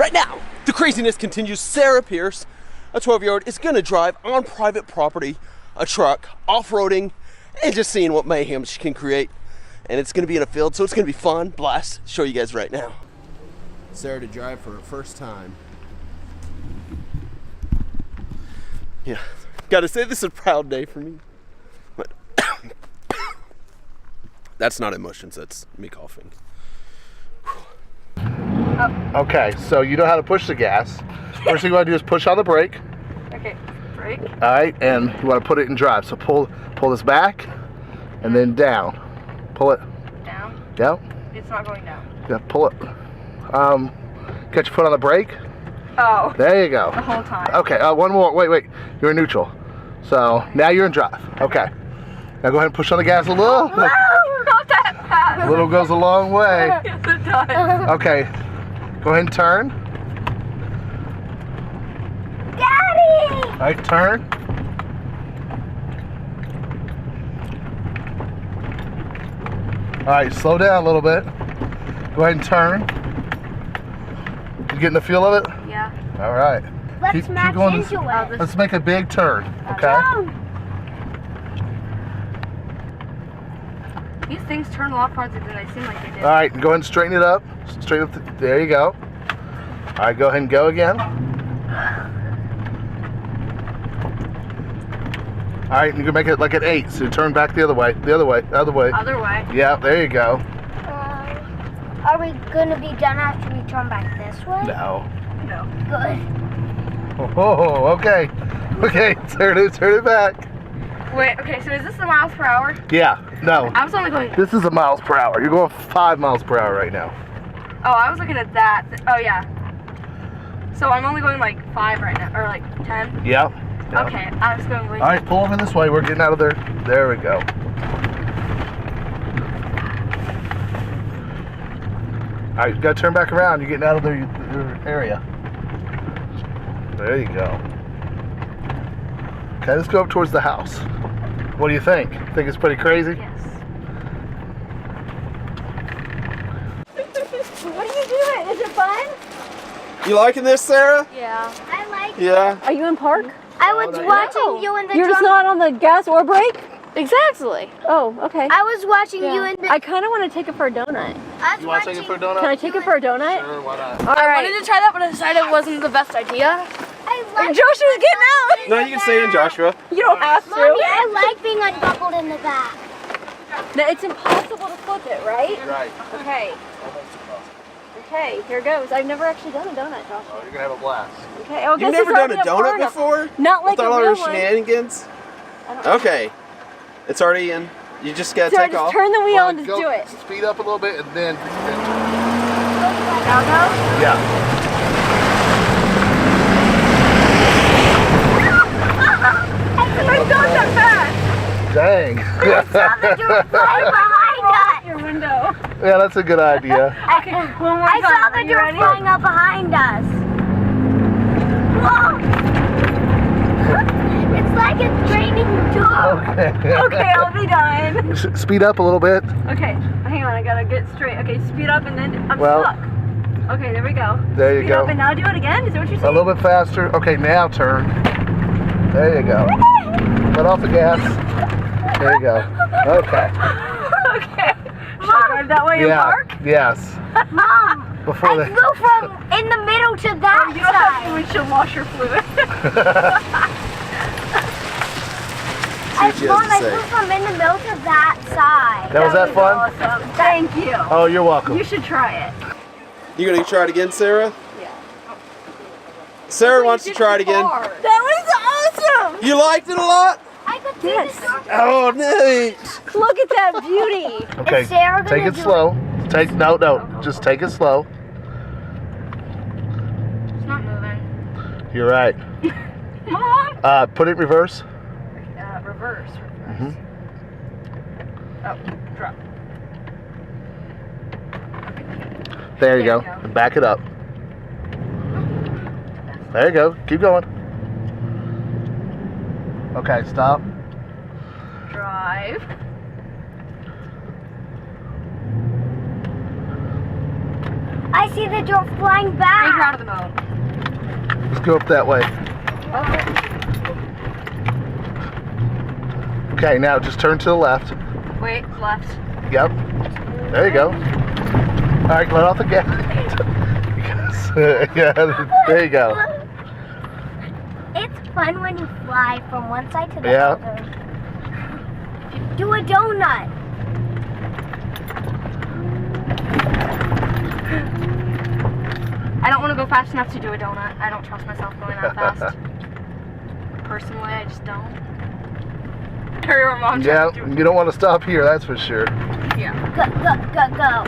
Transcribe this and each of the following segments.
Right now, the craziness continues. Sarah Pierce, a 12-year-old, is gonna drive on private property a truck, off-roading, and just seeing what mayhem she can create. And it's gonna be in a field, so it's gonna be fun, blast. Show you guys right now. Sarah to drive for her first time. Yeah, gotta say this is a proud day for me. But that's not emotions, that's me coughing. Okay, so you know how to push the gas. First thing you want to do is push on the brake. Okay, brake. All right, and you want to put it in drive. So pull this back, and then down. Pull it. Down? Yep. It's not going down. Yeah, pull it. Get your foot on the brake. Oh. There you go. The whole time. Okay, one more. Wait. You're in neutral. So now you're in drive. Okay. Now go ahead and push on the gas a little. No, not that fast. A little goes a long way. Yes, it does. Okay. Go ahead and turn. Daddy! All right, turn. All right, slow down a little bit. Go ahead and turn. You getting the feel of it? Yeah. All right. Let's match going into it. Let's make a big turn, okay? These things turn a lot farther than they seem like they did. All right, go ahead and straighten it up. Straighten up. There you go. All right, go ahead and go again. All right, you're gonna make it like an 8. So turn back the other way. The other way. Other way. Yeah, there you go. Are we gonna be done after we turn back this way? No. No. Good. Oh, okay. Okay, turn it back. Wait, okay, so is this the miles per hour? Yeah, no. I was only going... This is the miles per hour. You're going 5 miles per hour right now. Oh, I was looking at that. Oh, yeah. So I'm only going like 5 right now, or like 10? Yeah. Okay, I was going like... All right, pull over this way. We're getting out of there. There we go. All right, you gotta turn back around. You're getting out of their area. There you go. Okay, let's go up towards the house. What do you think? Think it's pretty crazy? Yes. What are you doing? Is it fun? You liking this, Sarah? Yeah. I like Yeah. Are you in park? I was watching you in the You're just not on the gas or brake? Exactly. Oh, okay. I was watching you in the... I kind of want to take it for a donut. You want to take it for a donut? Can I take it for a donut? Sure, why not? All right. I wanted to try that, but I decided it wasn't the best idea. I like Joshua's getting out. No, you can stay in, Joshua. You don't have to. Mommy, I like being unbuckled in the back. No, it's impossible to flip it, right? Right. Okay. Almost impossible. Okay, here goes. I've never actually done a donut, Joshua. Oh, you're gonna have a blast. Okay. Oh, You've never done a donut before? Not like With a all real our one. shenanigans? Okay. It's already in. You just gotta So take just off. turn the wheel Well, and just go- do it. Speed up a little bit and then turn. Now go. Yeah. I'm going that fast. Dang. You were flying behind us. Your window. Yeah, that's a good idea. Okay, one more I time. saw that you were flying up behind us. Whoa! It's like a training dog. Okay. Okay, I'll be done. Speed up a little bit. Okay, hang on, I gotta get straight. Okay, speed up and then I'm Well, stuck. Okay, there we go. There you Speed go. up and now do it again? Is that what you're A saying? little bit faster. Okay, now turn. There you go. Let off the gas. There you go. Okay. Okay. Should I drive that way in Yeah. park? Yes. Mom, Before I they. flew from in the middle to that You don't have side. to windshield washer fluid. what she has Mom, to I say. flew from in the middle to that side. That was that fun? Awesome. Thank you. Oh, you're welcome. You should try it. You gonna try it again, Sarah? Yeah. Sarah wants to try it again. That was awesome. You liked it a lot? I could see Yes. the door. Oh, Nate. Look at that beauty. Okay, Is Sarah gonna take it do slow. No, just take it slow. It's not moving. You're right. Mom. Put it in reverse. Reverse. Mhm. Oh, drop. There you go. There you go. And back it up. There you go. Keep going. Okay, stop. Drive. I see the door flying Take back. her out of the mode. Let's go up that way. Okay, now just turn to the left. Wait, left. Yep. There you go. All right, let off the gas. Yeah, there you go. It's fun when you fly from one side to the Yeah. other. Do a donut. I don't want to go fast enough to do a donut. I don't trust myself going that fast. Personally, I just don't. Hurry, or Mom. Yeah, tries to do it. you don't want to stop here, that's for sure. Yeah. Go, go, go, go.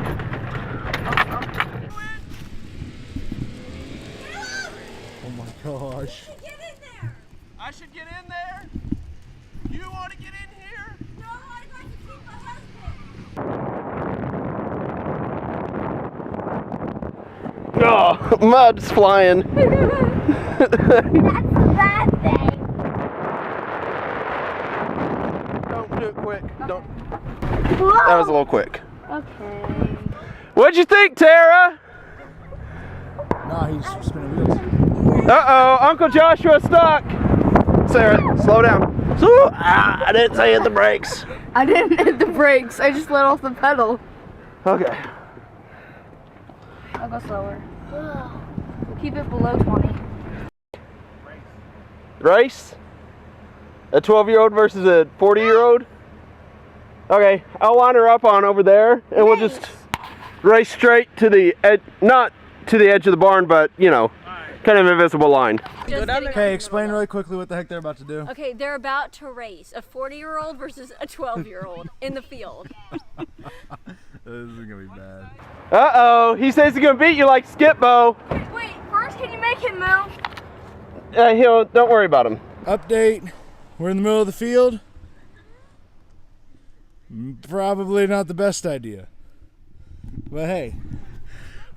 Oh my gosh. I should get in there? You want to get in here? No, I got to keep my husband. Oh, mud's flying. That's the bad thing. Don't do it quick. Don't. Whoa. That was a little quick. Okay. What'd you think, Tara? Nah, he's spinning wheels. Uh-oh, Uncle Joshua's stuck. Sarah, slow down. I didn't say hit the brakes. I didn't hit the brakes. I just let off the pedal. Okay. I'll go slower. Keep it below 20. Race? A 12-year-old versus a 40-year-old? Okay, I'll line her up on over there, and we'll just race straight to the edge, not to the edge of the barn, but, you know, kind of invisible line. Okay, explain really quickly what the heck they're about to do. Okay, they're about to race a 40-year-old versus a 12-year-old in the field. This is gonna be bad. Uh-oh, he says he's gonna beat you like Skip-Bo. Wait, first, can you make him move? Don't worry about him. Update, we're in the middle of the field. Probably not the best idea. But hey,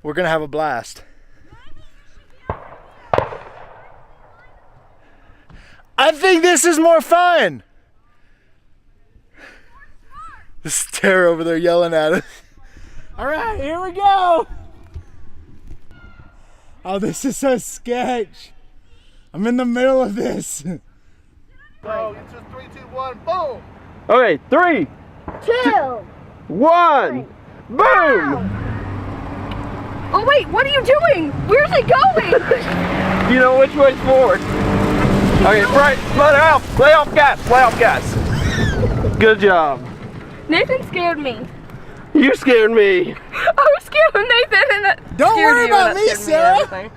we're gonna have a blast. I think this is more fun. This is Tara over there yelling at us. All right, here we go. Oh, this is so sketch. I'm in the middle of this. So it's just 3, 2, 1, boom! Okay, 3, 2. 1, boom! Oh wait, what are you doing? Where's it going? You know which way's forward. Okay, right, lay off gas. Good job. Nathan scared me. You scared me. I was scared of Nathan and that Don't scared worry you, about and that me, scared Sarah. and everything.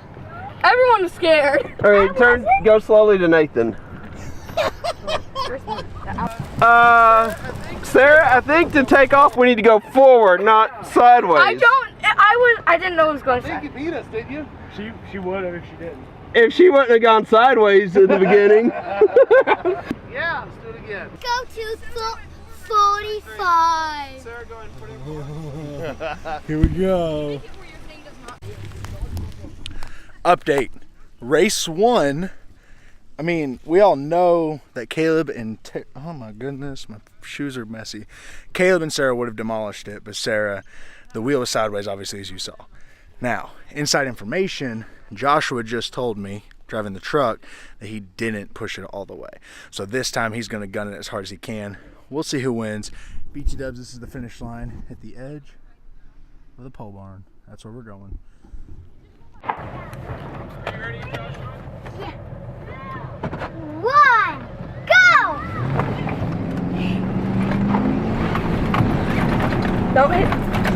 Everyone was scared. Okay, go slowly to Nathan. Sarah, I think to take off we need to go forward, not sideways. I didn't know it was going I think to. you beat us, didn't you? She would have if she didn't. If she wouldn't have gone sideways at the beginning. Yeah, let's do it again. Go to 45. Sarah, go ahead and put it Here we go. Update. Race 1. I mean, we all know that Caleb and oh my goodness, my shoes are messy. Caleb and Sarah would have demolished it, but Sarah, the wheel was sideways, obviously, as you saw. Now, inside information, Joshua just told me, driving the truck, that he didn't push it all the way. So this time he's going to gun it as hard as he can. We'll see who wins. BT Dubs, this is the finish line at the edge of the pole barn. That's where we're going. Are you ready, Joshua? Yeah. 1, go! Don't hit.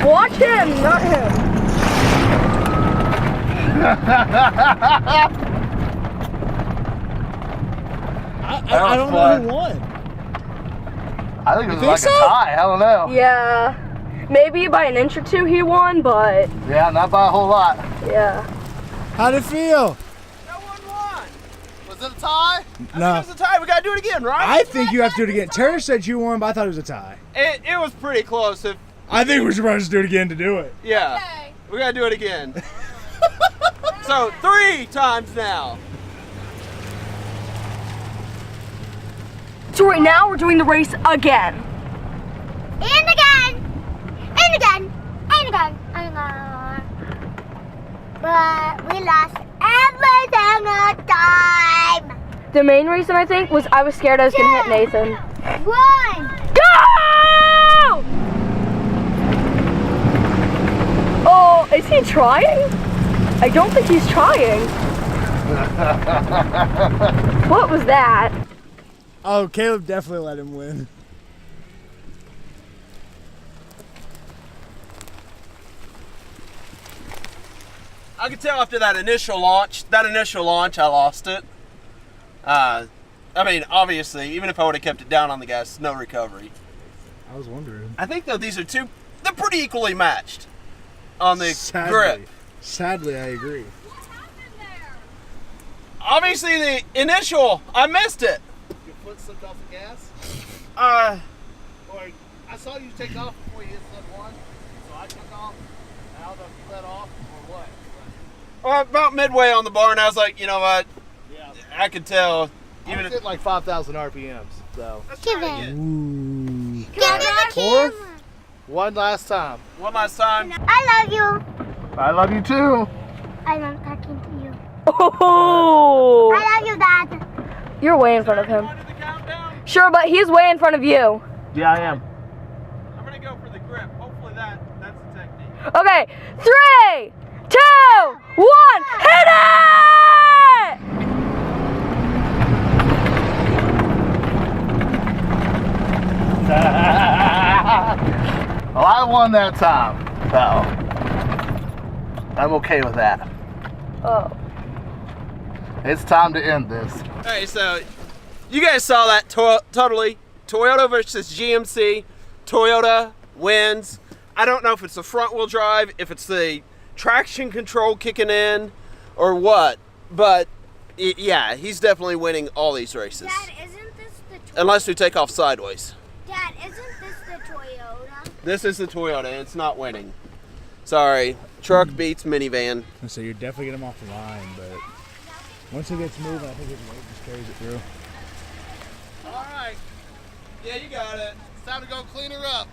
Watch him, not him. I don't know who won. I think it was think like so? a tie, I don't know. Yeah. Maybe by an inch or two he won, but Yeah, not by a whole lot. yeah. How'd it feel? No one won. Was it a tie? No. It was a tie. We gotta do it again, right? I think you have to do it again. Tara said you won, but I thought it was a tie. It was pretty close. I think we're supposed to do it again to do it. Yeah. We gotta do it again. So 3 times now. So right now we're doing the race again. And again! And again! And again! And again! but we lost every single time. The main reason I think was I was scared I was gonna hit Nathan. Run! Go! Oh, is he trying? I don't think he's trying. What was that? Oh, Caleb definitely let him win. I could tell after that initial launch, I lost it. I mean, obviously, even if I would have kept it down on the gas, no recovery. I was wondering. I think, though, these are they're pretty equally matched on the grip. Sadly, I agree. Obviously, the initial, I missed it. Your foot slipped off the gas? Uh, Or I saw you take off before you hit slip one, so I took off. I don't know if you let off or what. well, about midway on the barn, I was like, you know what? Yeah. I could tell. I was hitting like 5,000 RPMs, so. Give it. Ooh. Give it the camera. One last time. One last time. I love you. I love you too. I love talking to you. Oh! I love you, Dad. You're way in front of him. Going to the countdown? Sure, but he's way in front of you. Yeah, I am. I'm going to go for the grip. Hopefully that's the technique. Okay, 3, 2, 1, hit it! Well, I won that time, so I'm okay with that. Oh. It's time to end this. All right, so you guys saw that totally. Toyota versus GMC. Toyota wins. I don't know if it's the front wheel drive, if it's the traction control kicking in, or what. But yeah, he's definitely winning all these races. Dad, isn't this the Toyota? Unless we take off sideways. Dad, isn't this the Toyota? This is the Toyota, and it's not winning. Sorry, truck beats minivan. So you're definitely getting him off the line, but once he gets moving, I think his weight just carries it through. All right. Yeah, you got it. It's time to go clean her up.